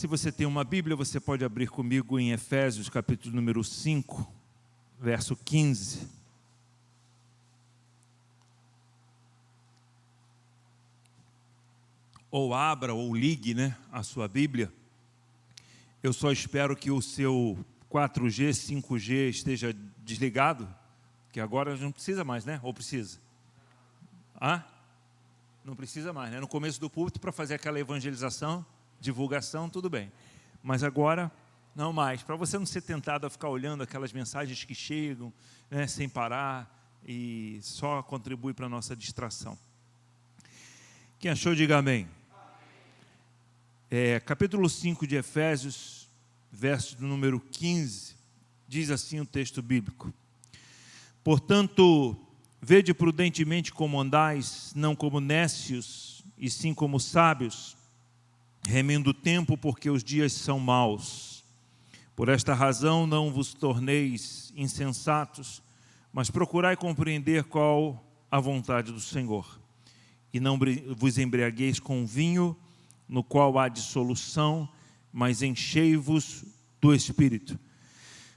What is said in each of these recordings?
Se você tem uma Bíblia, você pode abrir comigo em Efésios, capítulo número 5, verso 15. Ou abra ou ligue, a sua Bíblia. Eu só espero que o seu 4G, 5G esteja desligado, que agora não precisa mais, Ou precisa? Não precisa mais, No começo do púlpito, para fazer aquela evangelização, divulgação, tudo bem. Mas agora, não mais. Para você não ser tentado a ficar olhando aquelas mensagens que chegam, sem parar, e só contribui para a nossa distração. Quem achou, diga amém. Capítulo 5 de Efésios, verso do número 15, diz assim o texto bíblico: portanto, vede prudentemente como andais, não como nécios, e sim como sábios, remindo o tempo, porque os dias são maus. Por esta razão não vos torneis insensatos, mas procurai compreender qual a vontade do Senhor. E não vos embriagueis com vinho, no qual há dissolução, mas enchei-vos do Espírito,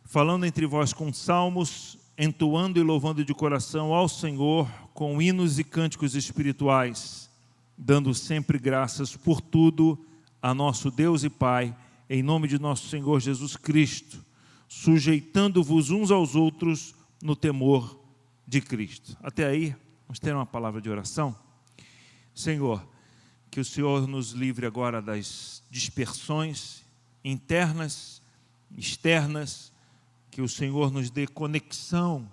falando entre vós com salmos, entoando e louvando de coração ao Senhor, com hinos e cânticos espirituais, dando sempre graças por tudo a nosso Deus e Pai, em nome de nosso Senhor Jesus Cristo, sujeitando-vos uns aos outros no temor de Cristo. Até aí, vamos ter uma palavra de oração. Senhor, que o Senhor nos livre agora das dispersões internas, externas, que o Senhor nos dê conexão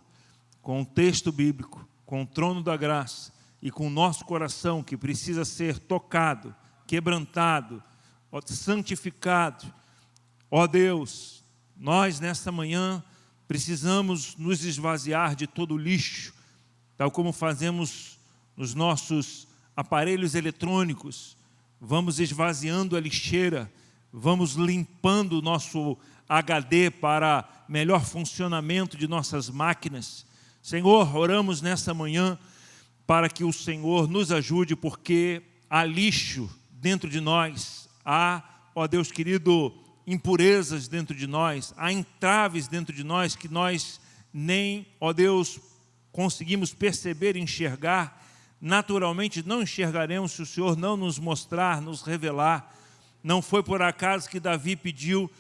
com o texto bíblico, com o trono da graça e com o nosso coração que precisa ser tocado, quebrantado, santificado. Ó Deus, nós nesta manhã precisamos nos esvaziar de todo o lixo, tal como fazemos nos nossos aparelhos eletrônicos. Vamos esvaziando a lixeira, vamos limpando o nosso HD para melhor funcionamento de nossas máquinas. Senhor, oramos nessa manhã para que o Senhor nos ajude, porque há lixo dentro de nós, há, ó Deus querido, impurezas dentro de nós, há entraves dentro de nós que nós nem, ó Deus, conseguimos perceber e enxergar. Naturalmente não enxergaremos se o Senhor não nos mostrar, nos revelar. Não foi por acaso que Davi pediu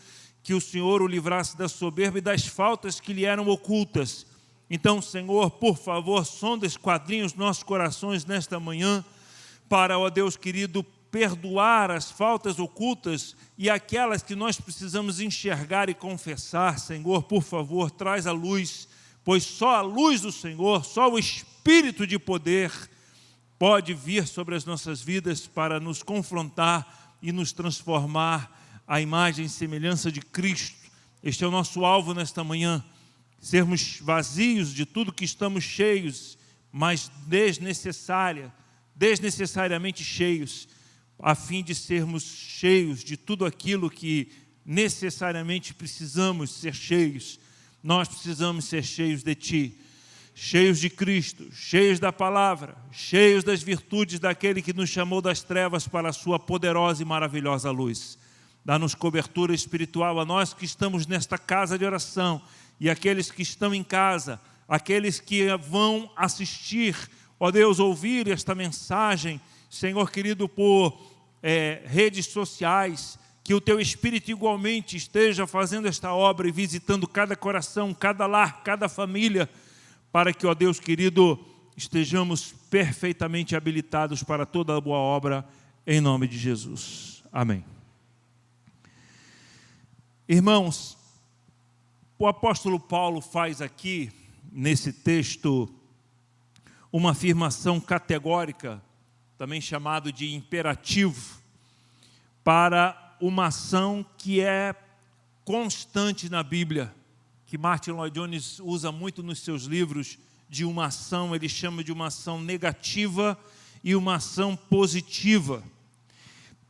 que o Senhor o livrasse da soberba e das faltas que lhe eram ocultas. Então, Senhor, por favor, sonda, esquadrinha os nossos corações nesta manhã, para, ó Deus querido, perdoar as faltas ocultas e aquelas que nós precisamos enxergar e confessar. Senhor, por favor, traz a luz, pois só a luz do Senhor, só o Espírito de poder pode vir sobre as nossas vidas para nos confrontar e nos transformar à imagem e semelhança de Cristo. Este é o nosso alvo nesta manhã, sermos vazios de tudo que estamos cheios, mas desnecessariamente cheios, a fim de sermos cheios de tudo aquilo que necessariamente precisamos ser cheios. Nós precisamos ser cheios de Ti, cheios de Cristo, cheios da palavra, cheios das virtudes daquele que nos chamou das trevas para a sua poderosa e maravilhosa luz. Dá-nos cobertura espiritual a nós que estamos nesta casa de oração e aqueles que estão em casa, aqueles que vão assistir, ó Deus, ouvir esta mensagem, Senhor querido, por redes sociais, que o Teu Espírito igualmente esteja fazendo esta obra e visitando cada coração, cada lar, cada família, para que, ó Deus querido, estejamos perfeitamente habilitados para toda a boa obra, em nome de Jesus. Amém. Irmãos, o apóstolo Paulo faz aqui, nesse texto, uma afirmação categórica, também chamado de imperativo, para uma ação que é constante na Bíblia, que Martin Lloyd Jones usa muito nos seus livros, de uma ação, ele chama de uma ação negativa e uma ação positiva.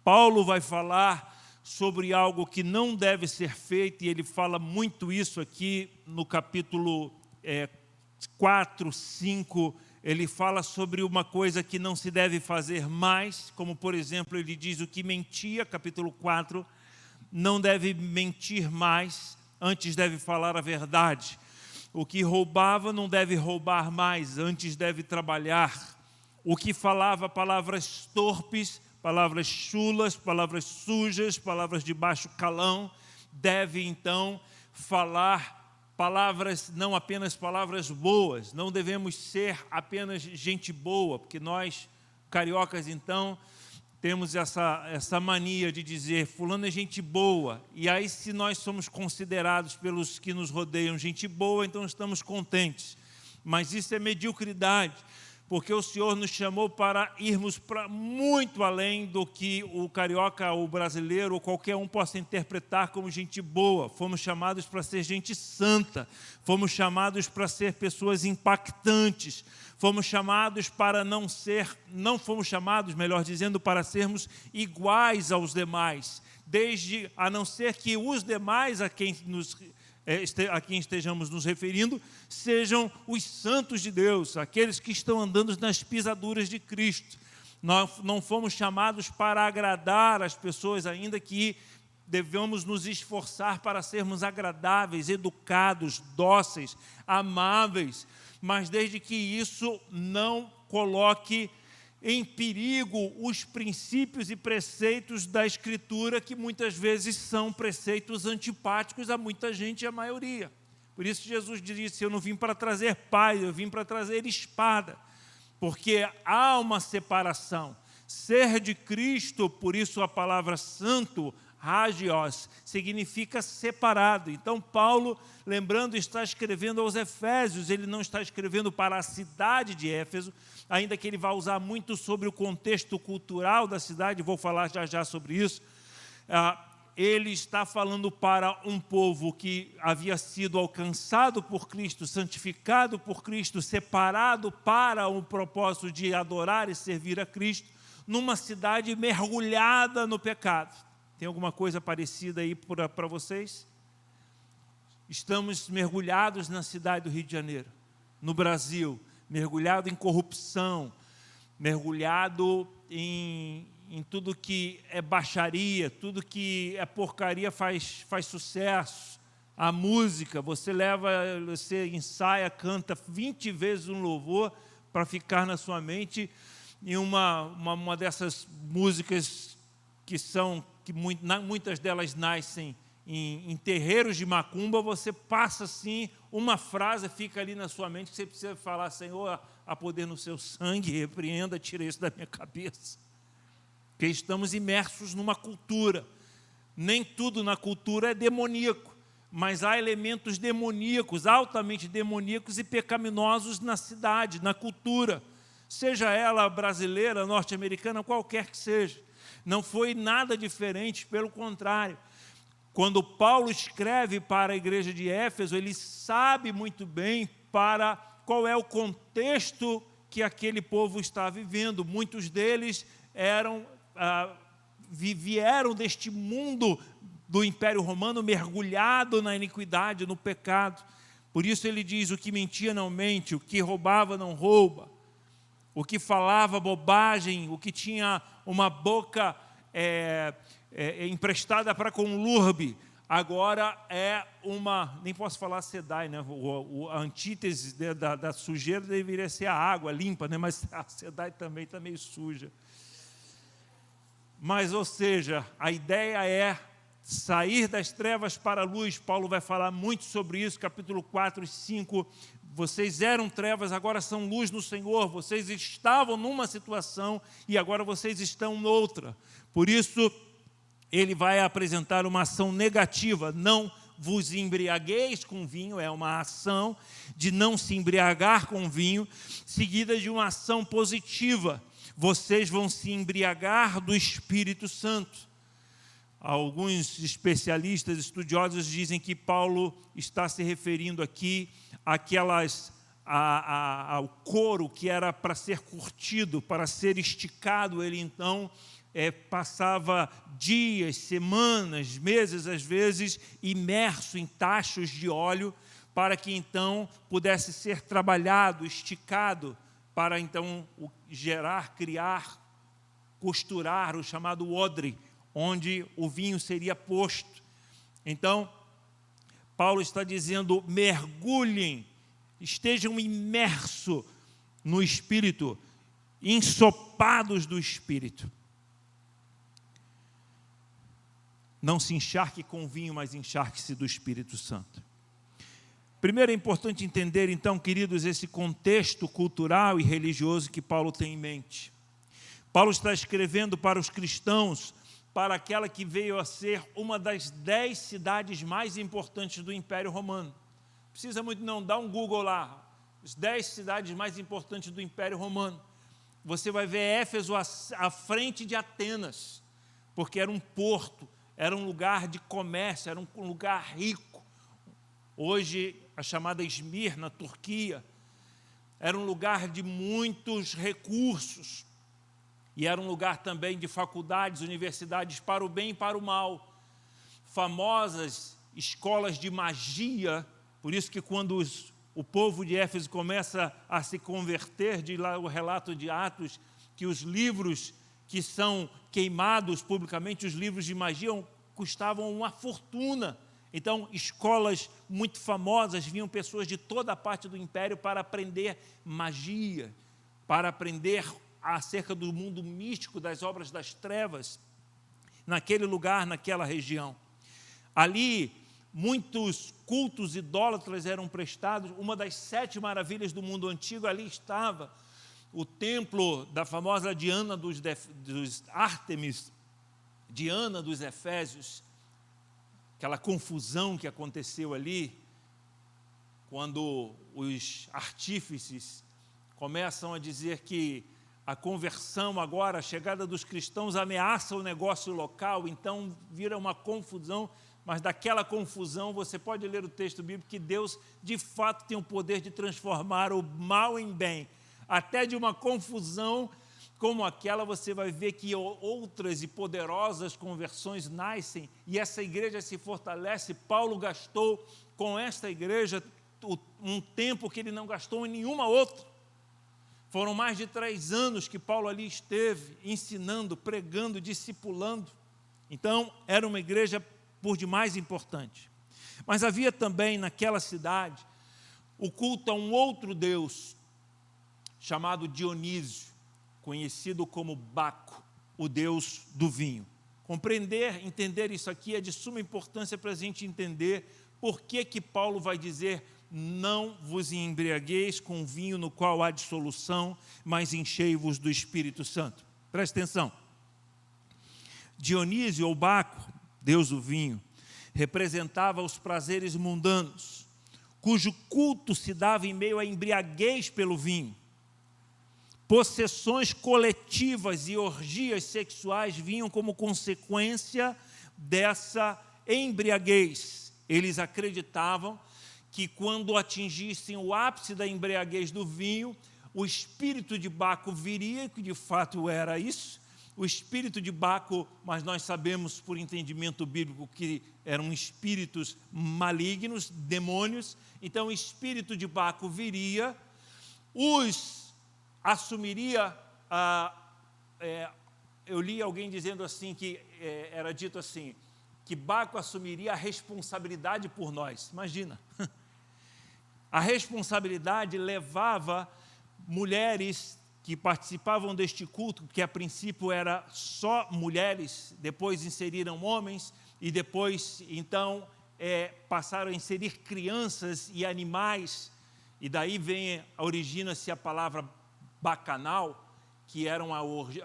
Paulo vai falar sobre algo que não deve ser feito, e ele fala muito isso aqui no capítulo 4, 5, ele fala sobre uma coisa que não se deve fazer mais, como por exemplo, ele diz o que mentia, capítulo 4, não deve mentir mais, antes deve falar a verdade. O que roubava não deve roubar mais, antes deve trabalhar. O que falava palavras torpes, palavras chulas, palavras sujas, palavras de baixo calão, deve então falar palavras, não apenas palavras boas. Não devemos ser apenas gente boa, porque nós, cariocas, então, temos essa mania de dizer fulano é gente boa, e aí se nós somos considerados pelos que nos rodeiam gente boa, então estamos contentes. Mas isso é mediocridade, porque o Senhor nos chamou para irmos para muito além do que o carioca, o brasileiro, ou qualquer um possa interpretar como gente boa. Fomos chamados para ser gente santa, fomos chamados para ser pessoas impactantes, fomos chamados para não fomos chamados, melhor dizendo, para sermos iguais aos demais, desde a não ser que os demais a quem estejamos nos referindo sejam os santos de Deus, aqueles que estão andando nas pisaduras de Cristo. Nós não fomos chamados para agradar as pessoas, ainda que devemos nos esforçar para sermos agradáveis, educados, dóceis, amáveis, mas desde que isso não coloque em perigo os princípios e preceitos da Escritura, que muitas vezes são preceitos antipáticos a muita gente e a maioria. Por isso Jesus disse, eu não vim para trazer paz, eu vim para trazer espada, porque há uma separação. Ser de Cristo, por isso a palavra santo, hagios, significa separado. Então Paulo, lembrando, está escrevendo aos Efésios, ele não está escrevendo para a cidade de Éfeso, ainda que ele vá usar muito sobre o contexto cultural da cidade, vou falar já sobre isso. Ele está falando para um povo que havia sido alcançado por Cristo, santificado por Cristo, separado para o propósito de adorar e servir a Cristo, numa cidade mergulhada no pecado. Tem alguma coisa parecida aí para vocês? Estamos mergulhados na cidade do Rio de Janeiro, no Brasil, mergulhado em corrupção, mergulhado em tudo que é baixaria, tudo que é porcaria faz sucesso. A música, você ensaia, canta 20 vezes um louvor para ficar na sua mente em uma dessas músicas que muitas delas nascem em terreiros de macumba. Você passa assim, uma frase fica ali na sua mente, que você precisa falar, Senhor, há poder no seu sangue, repreenda, tira isso da minha cabeça. Porque estamos imersos numa cultura. Nem tudo na cultura é demoníaco, mas há elementos demoníacos, altamente demoníacos e pecaminosos na cidade, na cultura, seja ela brasileira, norte-americana, qualquer que seja. Não foi nada diferente, pelo contrário. Quando Paulo escreve para a igreja de Éfeso, ele sabe muito bem para qual é o contexto que aquele povo está vivendo. Muitos deles vieram deste mundo do Império Romano, mergulhado na iniquidade, no pecado. Por isso ele diz, o que mentia não mente, o que roubava não rouba, o que falava bobagem, o que tinha uma boca emprestada para conlurbe, agora é nem posso falar sedai, né? A antítese da sujeira deveria ser a água limpa, né? Mas a sedai também está meio suja. Mas, ou seja, a ideia é sair das trevas para a luz. Paulo vai falar muito sobre isso, capítulo 4 e 5. Vocês eram trevas, agora são luz no Senhor. Vocês estavam numa situação e agora vocês estão noutra. Por isso, ele vai apresentar uma ação negativa. Não vos embriagueis com vinho, é uma ação de não se embriagar com vinho, seguida de uma ação positiva. Vocês vão se embriagar do Espírito Santo. Alguns especialistas, estudiosos, dizem que Paulo está se referindo aqui ao couro que era para ser curtido, para ser esticado. Ele então passava dias, semanas, meses, às vezes, imerso em tachos de óleo, para que então pudesse ser trabalhado, esticado, para então gerar, criar, costurar, o chamado odre onde o vinho seria posto. Então, Paulo está dizendo, mergulhem, estejam imersos no Espírito, ensopados do Espírito. Não se encharque com vinho, mas encharque-se do Espírito Santo. Primeiro é importante entender, então, queridos, esse contexto cultural e religioso que Paulo tem em mente. Paulo está escrevendo para os cristãos, para aquela que veio a ser uma das 10 cidades mais importantes do Império Romano. Não precisa muito não, dá um Google lá, as 10 cidades mais importantes do Império Romano. Você vai ver Éfeso à frente de Atenas, porque era um porto, era um lugar de comércio, era um lugar rico. Hoje, a chamada Esmirna, Turquia, era um lugar de muitos recursos. E era um lugar também de faculdades, universidades para o bem e para o mal. Famosas escolas de magia, por isso que quando o povo de Éfeso começa a se converter, de lá o relato de Atos, que os livros que são queimados publicamente, os livros de magia, custavam uma fortuna. Então, escolas muito famosas, vinham pessoas de toda a parte do império para aprender magia, para aprender acerca do mundo místico, das obras das trevas, naquele lugar, naquela região. Ali, muitos cultos idólatras eram prestados. Uma das 7 maravilhas do mundo antigo, ali estava o templo da famosa Diana dos Ártemis, Diana dos Efésios, aquela confusão que aconteceu ali, quando os artífices começam a dizer que a conversão agora, a chegada dos cristãos ameaça o negócio local, então vira uma confusão, mas daquela confusão você pode ler o texto bíblico que Deus de fato tem o poder de transformar o mal em bem. Até de uma confusão como aquela você vai ver que outras e poderosas conversões nascem e essa igreja se fortalece. Paulo gastou com esta igreja um tempo que ele não gastou em nenhuma outra. Foram mais de 3 anos que Paulo ali esteve ensinando, pregando, discipulando. Então, era uma igreja por demais importante. Mas havia também naquela cidade o culto a um outro deus, chamado Dionísio, conhecido como Baco, o deus do vinho. Entender isso aqui é de suma importância para a gente entender por que Paulo vai dizer: não vos embriagueis com vinho no qual há dissolução, mas enchei-vos do Espírito Santo. Presta atenção. Dionísio ou Baco, deus do vinho, representava os prazeres mundanos, cujo culto se dava em meio à embriaguez pelo vinho. Possessões coletivas e orgias sexuais vinham como consequência dessa embriaguez. Eles acreditavam que quando atingissem o ápice da embriaguez do vinho, o espírito de Baco viria, que de fato era isso. O espírito de Baco, mas nós sabemos por entendimento bíblico que eram espíritos malignos, demônios. Então o espírito de Baco viria, assumiria, eu li alguém dizendo assim, que era dito assim, que Baco assumiria a responsabilidade por nós. Imagina, a responsabilidade levava mulheres que participavam deste culto, que a princípio era só mulheres, depois inseriram homens, e depois, então, passaram a inserir crianças e animais, e daí origina-se a palavra bacanal, que eram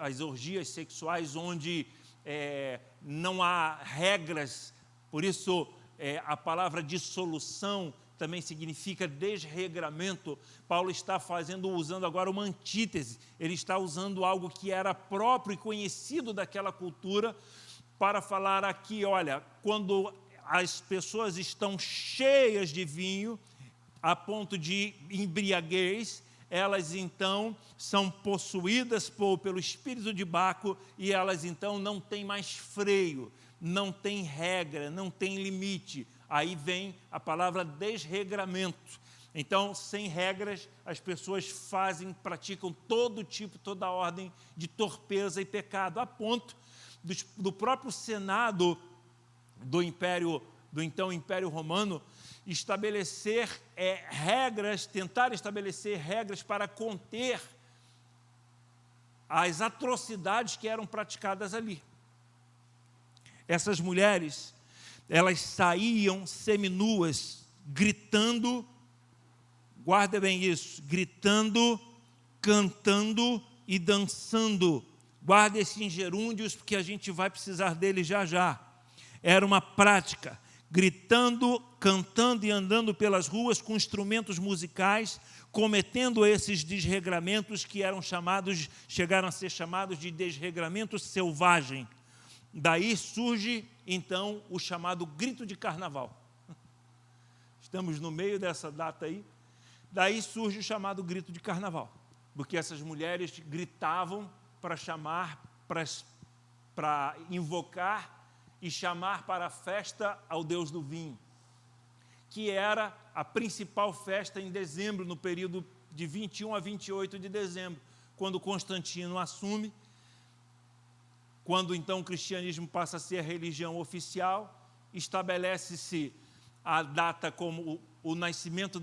as orgias sexuais onde não há regras. Por isso a palavra dissolução também significa desregramento. Paulo está usando agora uma antítese, ele está usando algo que era próprio e conhecido daquela cultura, para falar aqui, olha, quando as pessoas estão cheias de vinho, a ponto de embriaguez, elas então são possuídas pelo espírito de Baco, e elas então não têm mais freio, não tem regra, não tem limite. Aí vem a palavra desregramento. Então, sem regras, as pessoas praticam todo tipo, toda ordem de torpeza e pecado, a ponto do próprio Senado do então Império Romano, estabelecer regras, tentar estabelecer regras para conter as atrocidades que eram praticadas ali. Essas mulheres, elas saíam seminuas, gritando, guarda bem isso, gritando, cantando e dançando. Guarda esses gerúndios, porque a gente vai precisar deles já já. Era uma prática, gritando, cantando e andando pelas ruas com instrumentos musicais, cometendo esses desregramentos que chegaram a ser chamados de desregramento selvagem. Daí surge, então, o chamado grito de carnaval. Estamos no meio dessa data aí. Daí surge o chamado grito de carnaval, porque essas mulheres gritavam para chamar, para invocar e chamar para a festa ao Deus do vinho, que era a principal festa em dezembro, no período de 21 a 28 de dezembro, quando Constantino assume, quando então o cristianismo passa a ser a religião oficial, estabelece-se a data como o nascimento,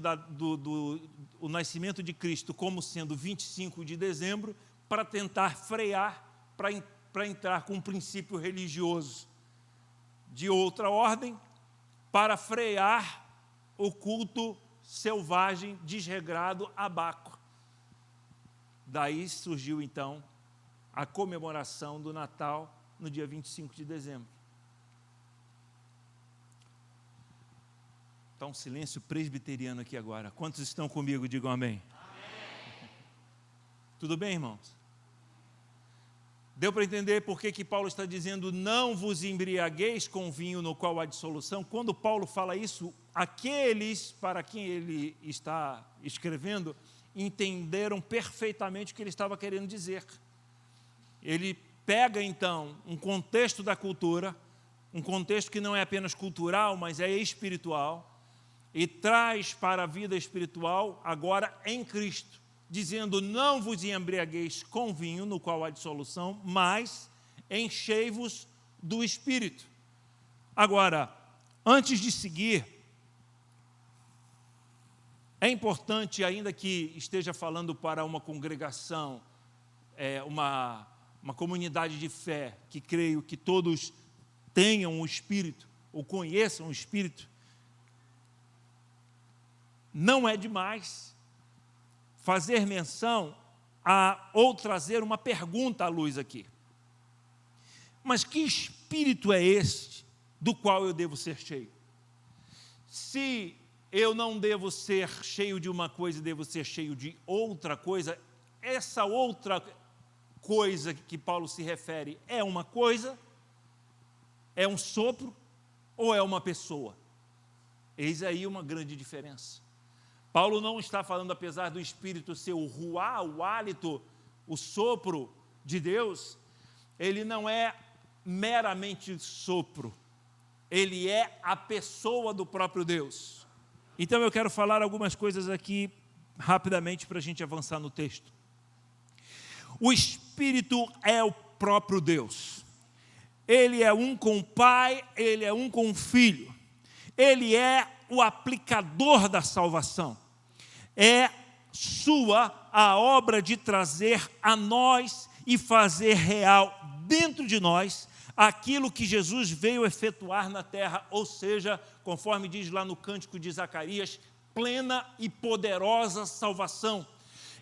o nascimento de Cristo como sendo 25 de dezembro, para tentar frear, para entrar com um princípio religioso de outra ordem, para frear o culto selvagem, desregrado a Baco. Daí surgiu então a comemoração do Natal no dia 25 de dezembro. Está um silêncio presbiteriano aqui agora. Quantos estão comigo? Digam amém. Amém. Tudo bem, irmãos? Deu para entender por que Paulo está dizendo não vos embriagueis com vinho no qual há dissolução? Quando Paulo fala isso, aqueles para quem ele está escrevendo entenderam perfeitamente o que ele estava querendo dizer. Ele pega então um contexto da cultura, um contexto que não é apenas cultural, mas é espiritual, e traz para a vida espiritual agora em Cristo, dizendo, não vos embriagueis com vinho, no qual há dissolução, mas enchei-vos do Espírito. Agora, antes de seguir, é importante, ainda que esteja falando para uma congregação, uma comunidade de fé, que creio que todos tenham o Espírito, ou conheçam o Espírito, não é demais fazer menção ou trazer uma pergunta à luz aqui. Mas que espírito é este do qual eu devo ser cheio? Se eu não devo ser cheio de uma coisa e devo ser cheio de outra coisa, essa outra coisa que Paulo se refere é uma coisa, é um sopro ou é uma pessoa? Eis aí uma grande diferença. Paulo não está falando, apesar do Espírito ser o ruá, o hálito, o sopro de Deus, ele não é meramente sopro, ele é a pessoa do próprio Deus. Então eu quero falar algumas coisas aqui rapidamente para a gente avançar no texto. O Espírito é o próprio Deus. Ele é um com o Pai, ele é um com o Filho. Ele é o aplicador da salvação. É sua a obra de trazer a nós e fazer real dentro de nós aquilo que Jesus veio efetuar na terra, ou seja, conforme diz lá no cântico de Zacarias, plena e poderosa salvação.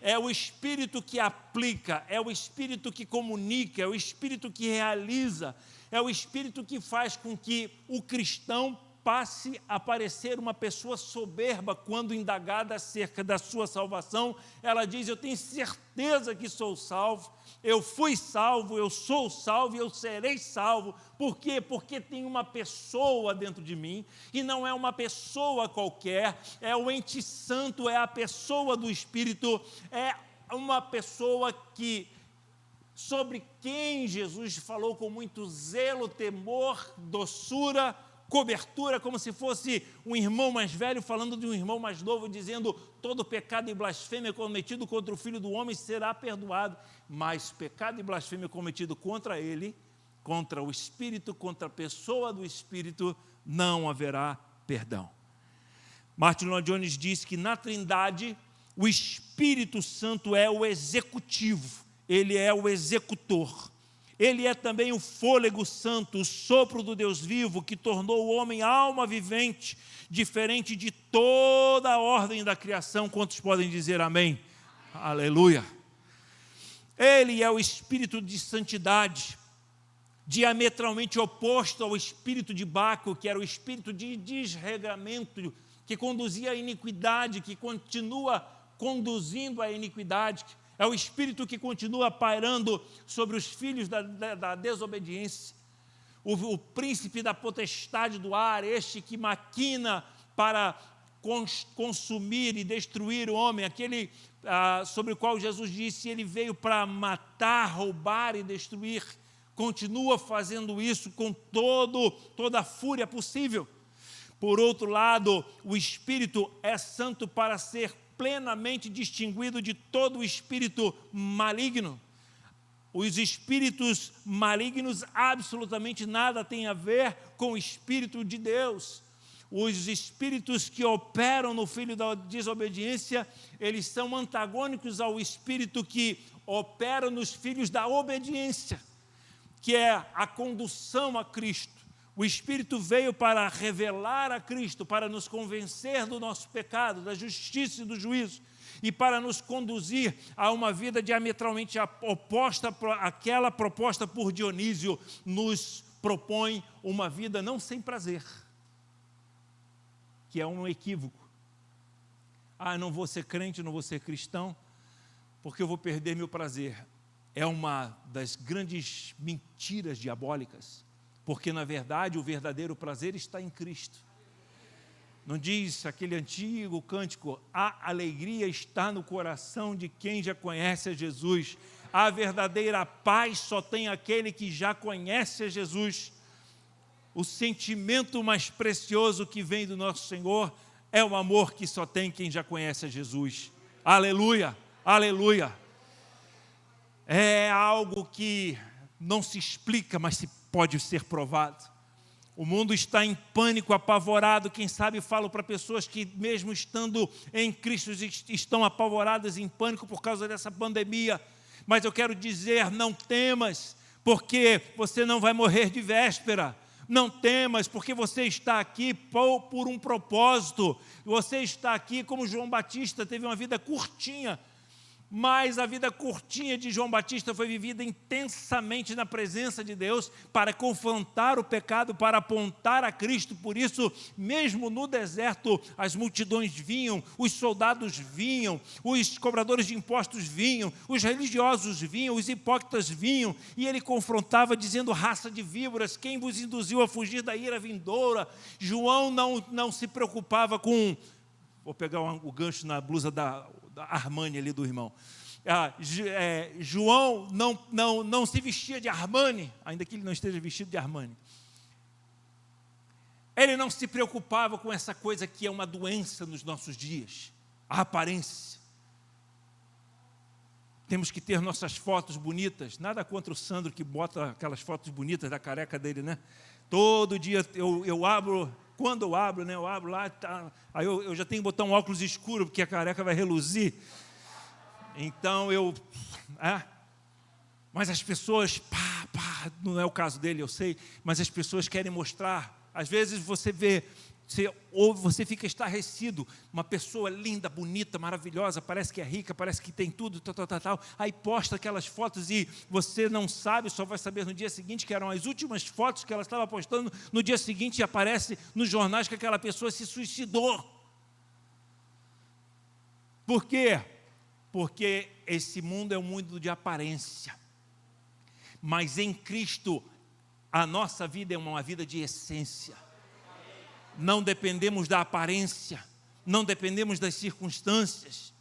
É o Espírito que aplica, é o Espírito que comunica, é o Espírito que realiza, é o Espírito que faz com que o cristão passe a parecer uma pessoa soberba quando indagada acerca da sua salvação. Ela diz, eu tenho certeza que sou salvo, eu fui salvo, eu sou salvo e eu serei salvo. Por quê? Porque tem uma pessoa dentro de mim, e não é uma pessoa qualquer, é o ente santo, é a pessoa do Espírito, é uma pessoa sobre quem Jesus falou com muito zelo, temor, doçura, cobertura, como se fosse um irmão mais velho falando de um irmão mais novo, dizendo, todo pecado e blasfêmia cometido contra o Filho do Homem será perdoado, mas pecado e blasfêmia cometido contra ele, contra o Espírito, contra a pessoa do Espírito, não haverá perdão. Martin Lloyd Jones diz que na Trindade, o Espírito Santo é o executivo, ele é o executor. Ele é também o fôlego santo, o sopro do Deus vivo, que tornou o homem alma vivente, diferente de toda a ordem da criação. Quantos podem dizer amém? Aleluia! Ele é o espírito de santidade, diametralmente oposto ao espírito de Baco, que era o espírito de desregramento, que conduzia à iniquidade, que continua conduzindo à iniquidade. É o espírito que continua pairando sobre os filhos da desobediência. O príncipe da potestade do ar, este que maquina para consumir e destruir o homem, aquele sobre o qual Jesus disse, ele veio para matar, roubar e destruir, continua fazendo isso com toda a fúria possível. Por outro lado, o Espírito é santo para ser plenamente distinguido de todo o espírito maligno. Os espíritos malignos absolutamente nada têm a ver com o Espírito de Deus. Os espíritos que operam no filho da desobediência, eles são antagônicos ao espírito que opera nos filhos da obediência, que é a condução a Cristo. O Espírito veio para revelar a Cristo, para nos convencer do nosso pecado, da justiça e do juízo, e para nos conduzir a uma vida diametralmente oposta àquela proposta por Dionísio, nos propõe uma vida não sem prazer, que é um equívoco. Não vou ser crente, não vou ser cristão, porque eu vou perder meu prazer. É uma das grandes mentiras diabólicas, porque, na verdade, o verdadeiro prazer está em Cristo. Não diz aquele antigo cântico, a alegria está no coração de quem já conhece a Jesus. A verdadeira paz só tem aquele que já conhece a Jesus. O sentimento mais precioso que vem do nosso Senhor é o amor que só tem quem já conhece a Jesus. Aleluia, aleluia. É algo que não se explica, mas se pode ser provado. O mundo está em pânico, apavorado. Quem sabe falo para pessoas que mesmo estando em Cristo estão apavoradas, em pânico por causa dessa pandemia. Mas eu quero dizer, não temas, porque você não vai morrer de véspera. Não temas, porque você está aqui por um propósito. Você está aqui como João Batista, teve uma vida curtinha, mas a vida curtinha de João Batista foi vivida intensamente na presença de Deus para confrontar o pecado, para apontar a Cristo. Por isso, mesmo no deserto, as multidões vinham, os soldados vinham, os cobradores de impostos vinham, os religiosos vinham, os hipócritas vinham, e ele confrontava dizendo, raça de víboras, quem vos induziu a fugir da ira vindoura? João não se preocupava com... Vou pegar o gancho na blusa da Armani ali do irmão. João não se vestia de Armani, ainda que ele não esteja vestido de Armani. Ele não se preocupava com essa coisa que é uma doença nos nossos dias, a aparência. Temos que ter nossas fotos bonitas, nada contra o Sandro que bota aquelas fotos bonitas da careca dele, né? Todo dia eu abro... Quando eu abro, né? Eu abro lá, tá, aí eu já tenho que botar um óculos escuro, porque a careca vai reluzir. Então mas as pessoas, não é o caso dele, eu sei, mas as pessoas querem mostrar. Às vezes você vê, você fica estarrecido, uma pessoa linda, bonita, maravilhosa, parece que é rica, parece que tem tudo, tal, aí posta aquelas fotos e você não sabe, só vai saber no dia seguinte, que eram as últimas fotos que ela estava postando, no dia seguinte aparece nos jornais que aquela pessoa se suicidou. Por quê? Porque esse mundo é um mundo de aparência, mas em Cristo a nossa vida é uma vida de essência. Não dependemos da aparência, não dependemos das circunstâncias,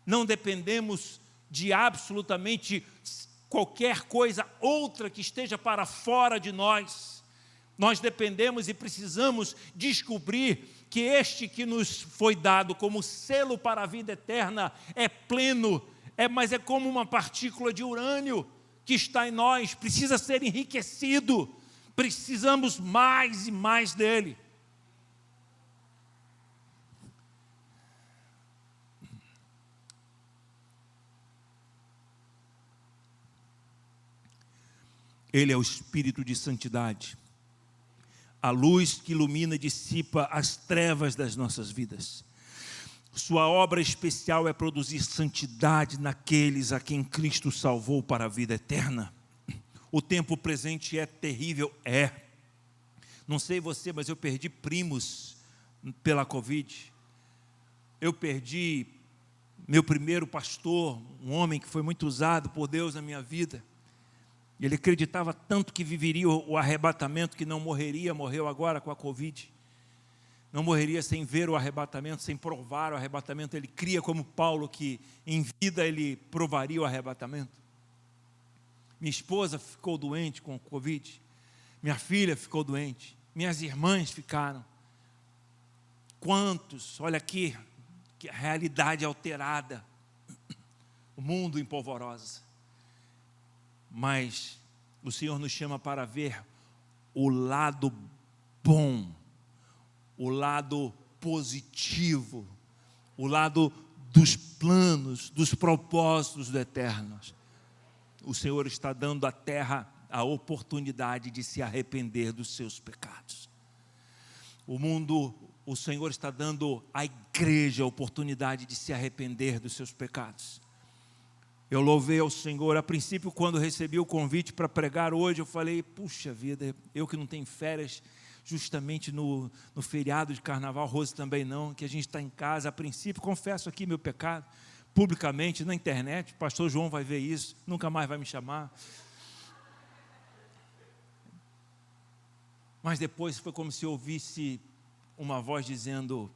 não dependemos de absolutamente qualquer coisa outra que esteja para fora de nós. Nós dependemos e precisamos descobrir que este que nos foi dado como selo para a vida eterna é pleno, mas é como uma partícula de urânio que está em nós precisa ser enriquecido. Precisamos mais e mais dele. Ele é o Espírito de santidade, a luz que ilumina e dissipa as trevas das nossas vidas. Sua obra especial é produzir santidade naqueles a quem Cristo salvou para a vida eterna. O tempo presente é terrível, Não sei você, mas eu perdi primos pela Covid. Eu perdi meu primeiro pastor, um homem que foi muito usado por Deus na minha vida. Ele acreditava tanto que viveria o arrebatamento, que não morreria, morreu agora com a Covid. Não morreria sem ver o arrebatamento, sem provar o arrebatamento. Ele cria como Paulo que em vida ele provaria o arrebatamento. Minha esposa ficou doente com a Covid. Minha filha ficou doente. Minhas irmãs ficaram. Quantos, olha aqui, que a realidade alterada. O mundo em polvorosa. Mas o Senhor nos chama para ver o lado bom, o lado positivo, o lado dos planos, dos propósitos do Eterno. O Senhor está dando à terra a oportunidade de se arrepender dos seus pecados. O Senhor está dando à igreja a oportunidade de se arrepender dos seus pecados. Eu louvei ao Senhor, a princípio quando recebi o convite para pregar hoje, eu falei, puxa vida, eu que não tenho férias, justamente no feriado de carnaval, Rose também não, que a gente está em casa, a princípio, confesso aqui meu pecado, publicamente, na internet, o pastor João vai ver isso, nunca mais vai me chamar. Mas depois foi como se eu ouvisse uma voz dizendo,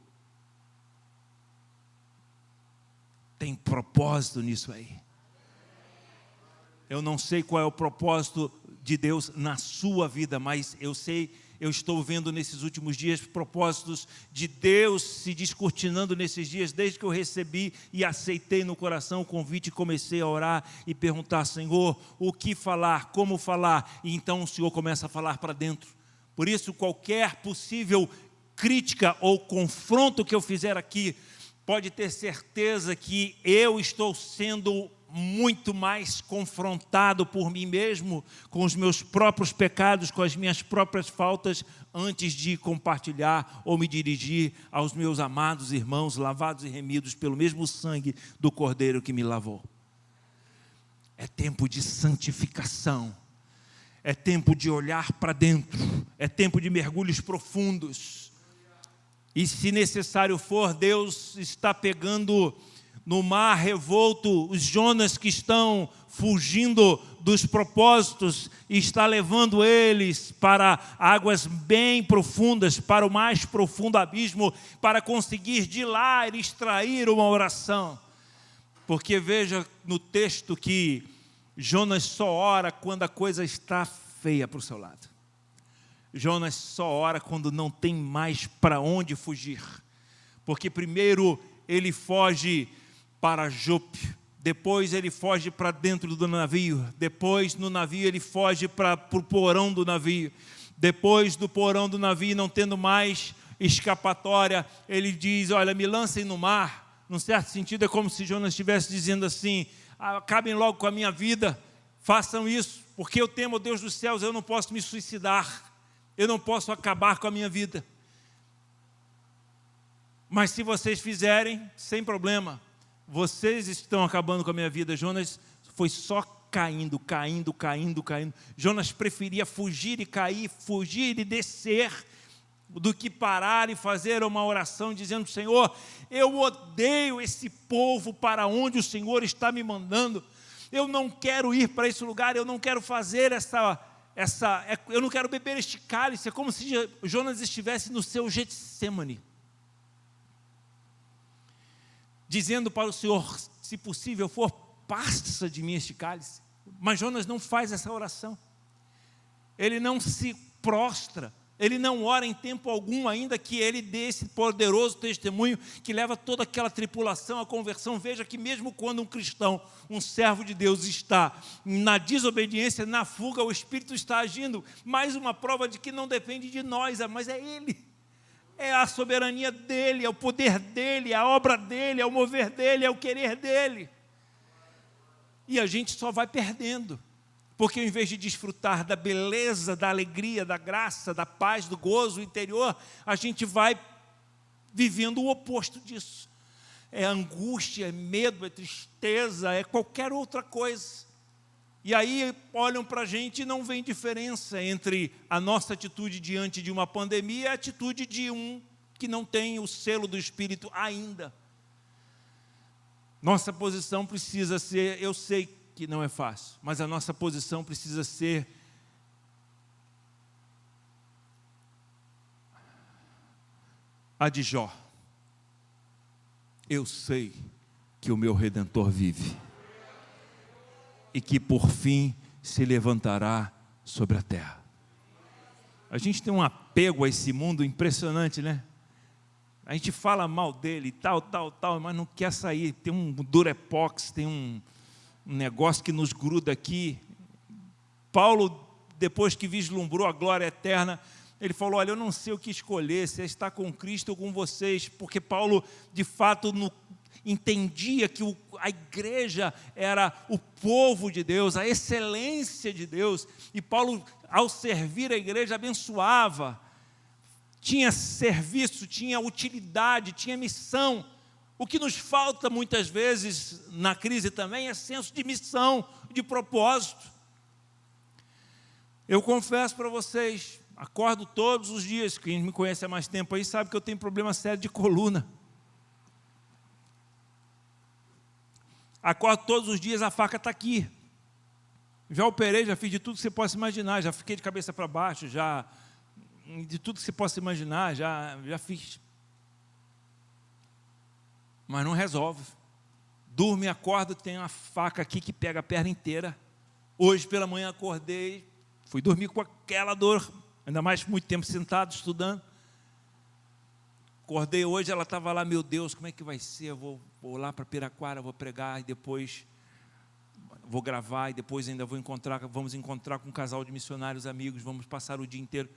tem propósito nisso aí. Eu não sei qual é o propósito de Deus na sua vida, mas eu estou vendo nesses últimos dias propósitos de Deus se descortinando nesses dias, desde que eu recebi e aceitei no coração o convite e comecei a orar e perguntar, Senhor, o que falar, como falar, e então o Senhor começa a falar para dentro. Por isso, qualquer possível crítica ou confronto que eu fizer aqui, pode ter certeza que eu estou sendo muito mais confrontado por mim mesmo, com os meus próprios pecados, com as minhas próprias faltas, antes de compartilhar ou me dirigir aos meus amados irmãos, lavados e remidos pelo mesmo sangue do Cordeiro que me lavou. É tempo de santificação, é tempo de olhar para dentro, é tempo de mergulhos profundos, e se necessário for, Deus está pegando no mar revolto os Jonas que estão fugindo dos propósitos e está levando eles para águas bem profundas, para o mais profundo abismo, para conseguir de lá extrair uma oração. Porque veja no texto que Jonas só ora quando a coisa está feia para o seu lado. Jonas só ora quando não tem mais para onde fugir. Porque primeiro ele foge para Jope, depois ele foge para dentro do navio, depois no navio ele foge para o porão do navio, depois do porão do navio, não tendo mais escapatória, ele diz, olha, me lancem no mar. Num certo sentido é como se Jonas estivesse dizendo assim, acabem logo com a minha vida, façam isso, porque eu temo o Deus dos céus, eu não posso me suicidar, eu não posso acabar com a minha vida, mas se vocês fizerem, sem problema, vocês estão acabando com a minha vida. Jonas foi só caindo. Jonas preferia fugir e cair, fugir e descer, do que parar e fazer uma oração dizendo, Senhor, eu odeio esse povo para onde o Senhor está me mandando. Eu não quero ir para esse lugar, eu não quero fazer eu não quero beber este cálice. É como se Jonas estivesse no seu Getsêmani, dizendo para o Senhor, se possível for, passa de mim este cálice. Mas Jonas não faz essa oração. Ele não se prostra, Ele não ora em tempo algum, ainda que ele dê esse poderoso testemunho que leva toda aquela tripulação à conversão. Veja que mesmo quando um cristão, um servo de Deus, está na desobediência, na fuga, o Espírito está agindo. Mais uma prova de que não depende de nós, mas é Ele. É a soberania dEle, é o poder dEle, é a obra dEle, é o mover dEle, é o querer dEle. E a gente só vai perdendo. Porque ao invés de desfrutar da beleza, da alegria, da graça, da paz, do gozo interior, a gente vai vivendo o oposto disso. É angústia, é medo, é tristeza, é qualquer outra coisa. E aí olham para a gente e não vem diferença entre a nossa atitude diante de uma pandemia e a atitude de um que não tem o selo do Espírito ainda. Nossa posição precisa ser, eu sei que não é fácil, mas a nossa posição precisa ser a de Jó. Eu sei que o meu Redentor vive e que por fim se levantará sobre a terra. A gente tem um apego a esse mundo impressionante, né? A gente fala mal dele, tal, mas não quer sair. Tem um durepox, tem um negócio que nos gruda aqui. Paulo, depois que vislumbrou a glória eterna, ele falou, olha, eu não sei o que escolher, se é estar com Cristo ou com vocês, porque Paulo, de fato, entendia que a igreja era o povo de Deus, a excelência de Deus, e Paulo, ao servir a igreja, abençoava, tinha serviço, tinha utilidade, tinha missão. O que nos falta muitas vezes na crise também é senso de missão, de propósito. Eu confesso para vocês, acordo todos os dias, quem me conhece há mais tempo aí sabe que eu tenho problema sério de coluna. Acordo todos os dias, a faca está aqui. Já operei, já fiz de tudo que você possa imaginar, já fiquei de cabeça para baixo, já de tudo que você possa imaginar, já fiz. Mas não resolve. Durmo e acordo, tem uma faca aqui que pega a perna inteira. Hoje pela manhã acordei, fui dormir com aquela dor, ainda mais muito tempo sentado, estudando. Acordei hoje, ela estava lá, meu Deus, como é que vai ser? Eu vou lá para Piraquara, vou pregar, e depois vou gravar, e depois ainda vamos encontrar com um casal de missionários amigos, vamos passar o dia inteiro.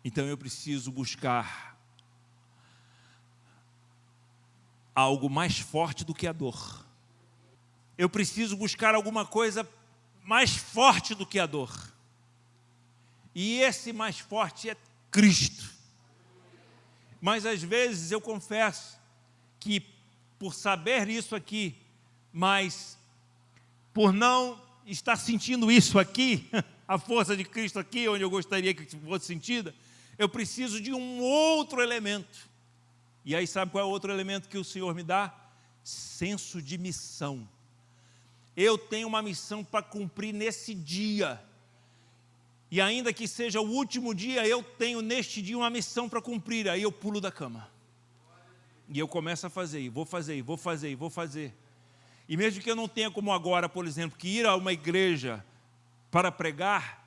Então eu preciso buscar algo mais forte do que a dor. Eu preciso buscar alguma coisa mais forte do que a dor. E esse mais forte é Cristo. Mas às vezes eu confesso que por saber isso aqui, mas por não estar sentindo isso aqui, a força de Cristo aqui, onde eu gostaria que fosse sentida, eu preciso de um outro elemento. E aí sabe qual é o outro elemento que o Senhor me dá? Senso de missão. Eu tenho uma missão para cumprir nesse dia. E ainda que seja o último dia, eu tenho neste dia uma missão para cumprir. Aí eu pulo da cama. E eu começo a fazer, e vou fazer. E mesmo que eu não tenha como agora, por exemplo, que ir a uma igreja para pregar,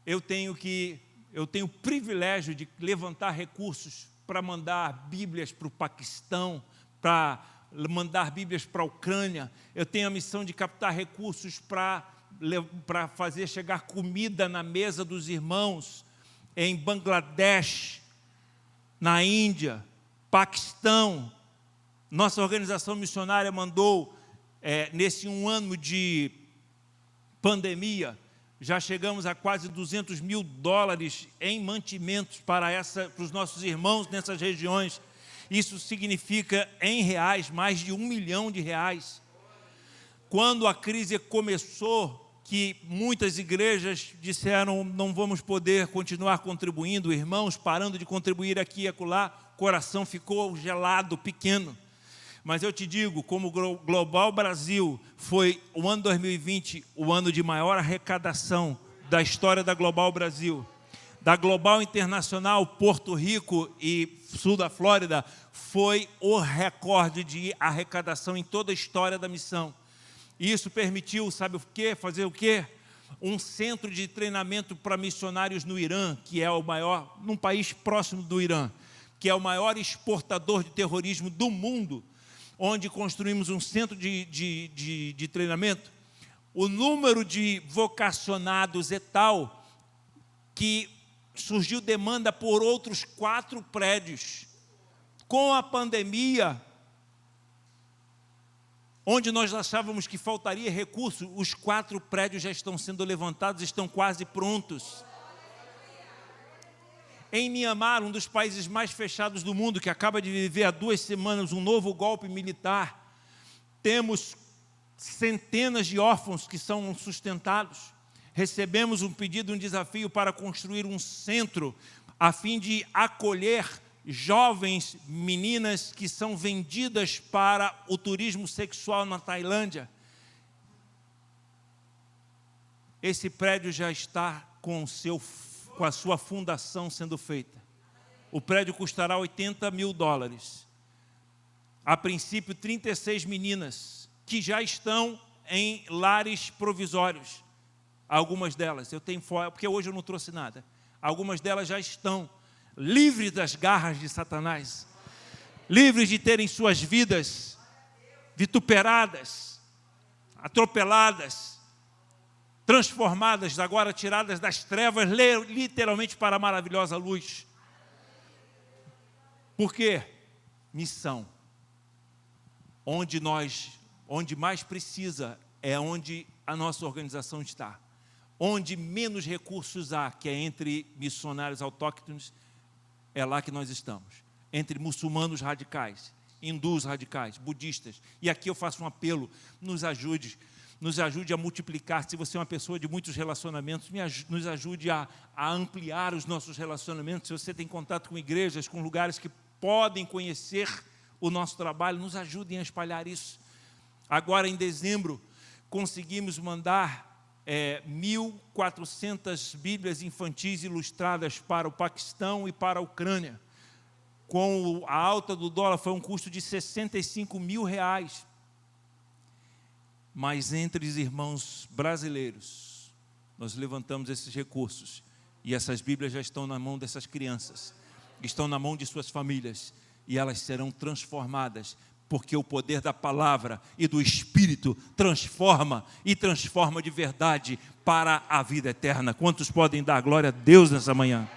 eu tenho o privilégio de levantar recursos para mandar Bíblias para o Paquistão, para mandar Bíblias para a Ucrânia. Eu tenho a missão de captar recursos para fazer chegar comida na mesa dos irmãos em Bangladesh, na Índia, Paquistão. Nossa organização missionária mandou, nesse um ano de pandemia, já chegamos a quase $200 mil em mantimentos para os nossos irmãos nessas regiões. Isso significa, em reais, mais de R$1 milhão. Quando a crise começou, que muitas igrejas disseram, não vamos poder continuar contribuindo, irmãos parando de contribuir aqui e acolá, o coração ficou gelado, pequeno. Mas eu te digo, como Global Brasil foi o ano 2020, o ano de maior arrecadação da história da Global Brasil, da Global Internacional, Porto Rico e sul da Flórida, foi o recorde de arrecadação em toda a história da missão. E isso permitiu, sabe o quê? Fazer o quê? um centro de treinamento para missionários no Irã, que é o maior, num país próximo do Irã, que é o maior exportador de terrorismo do mundo, onde construímos um centro de treinamento. O número de vocacionados é tal que surgiu demanda por outros 4 prédios. Com a pandemia, onde nós achávamos que faltaria recurso, os 4 prédios já estão sendo levantados, estão quase prontos. Em Mianmar, um dos países mais fechados do mundo, que acaba de viver há 2 semanas um novo golpe militar, temos centenas de órfãos que são sustentados. Recebemos um pedido, um desafio para construir um centro a fim de acolher jovens meninas que são vendidas para o turismo sexual na Tailândia. Esse prédio já está com a sua fundação sendo feita. O prédio custará $80 mil. A princípio, 36 meninas que já estão em lares provisórios. Algumas delas, eu tenho foto, porque hoje eu não trouxe nada. Algumas delas já estão livres das garras de Satanás, livres de terem suas vidas vituperadas, atropeladas, transformadas, agora tiradas das trevas, literalmente para a maravilhosa luz. Por quê? Missão. Onde mais precisa é onde a nossa organização está. Onde menos recursos há, que é entre missionários autóctones, é lá que nós estamos. Entre muçulmanos radicais, hindus radicais, budistas. E aqui eu faço um apelo, nos ajude a multiplicar. Se você é uma pessoa de muitos relacionamentos, nos ajude a ampliar os nossos relacionamentos. Se você tem contato com igrejas, com lugares que podem conhecer o nosso trabalho, nos ajudem a espalhar isso. Agora, em dezembro, conseguimos mandar 1.400 Bíblias infantis ilustradas para o Paquistão e para a Ucrânia. Com a alta do dólar, foi um custo de R$65 mil. Mas entre os irmãos brasileiros, nós levantamos esses recursos. E essas Bíblias já estão na mão dessas crianças, estão na mão de suas famílias. E elas serão transformadas, porque o poder da palavra e do Espírito transforma de verdade para a vida eterna. Quantos podem dar glória a Deus nessa manhã?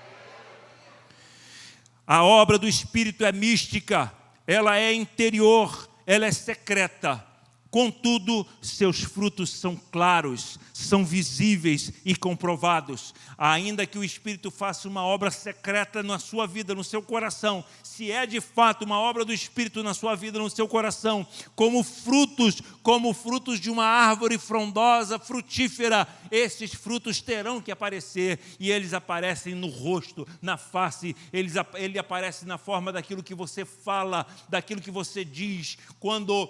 A obra do Espírito é mística, ela é interior, ela é secreta. Contudo, seus frutos são claros, são visíveis e comprovados. Ainda que o Espírito faça uma obra secreta na sua vida, no seu coração, se é de fato uma obra do Espírito na sua vida, no seu coração, como frutos de uma árvore frondosa, frutífera, esses frutos terão que aparecer, e eles aparecem no rosto, na face, ele aparece na forma daquilo que você fala, daquilo que você diz. Quando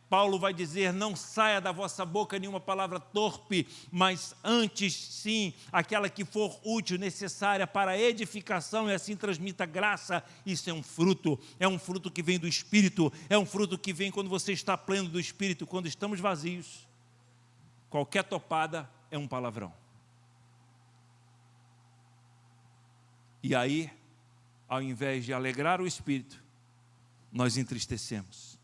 Paulo vai dizer, não saia da vossa boca nenhuma palavra torpe, mas antes sim, aquela que for útil, necessária para a edificação, e assim transmita graça. Isso é um fruto que vem do Espírito, é um fruto que vem quando você está pleno do Espírito. Quando estamos vazios, qualquer topada é um palavrão. E aí, ao invés de alegrar o Espírito, nós entristecemos.